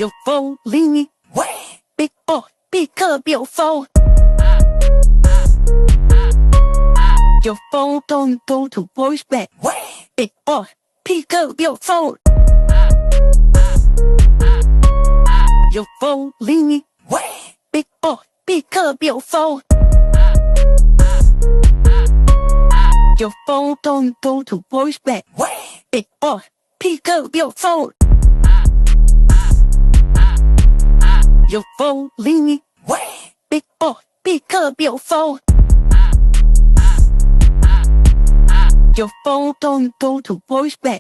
Your phone ringing, big boy, pick up your phone. Your phone don't go to voicemail. Big boy, pick up your phone. Your phone ringing, big boy, pick up your phone. Your phone don't go to voicemail. Big boy, pick up your phone. Your phone ringing, big boy, pick up your phone. Your phone don't go to voicemail.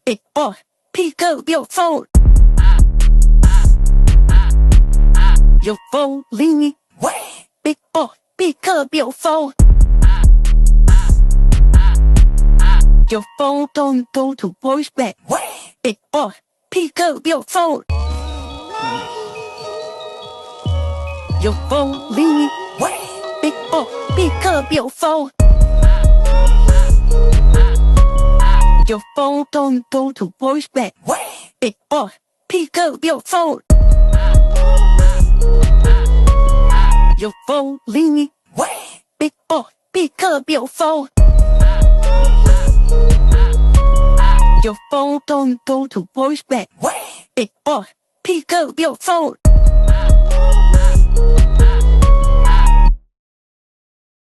Big boy, pick up your phone. Your phone ringing, big boy, pick up your phone. Your phone don't go to voicemail. Big boy, pick up your phone. Your phone ringing, big boy, pick up your phone. Your phone don't go to voicemail. Big boy, pick up your phone. Your phone ringing, big boy, pick up your phone. Your phone don't go to voicemail. Big boy, pick up your phone.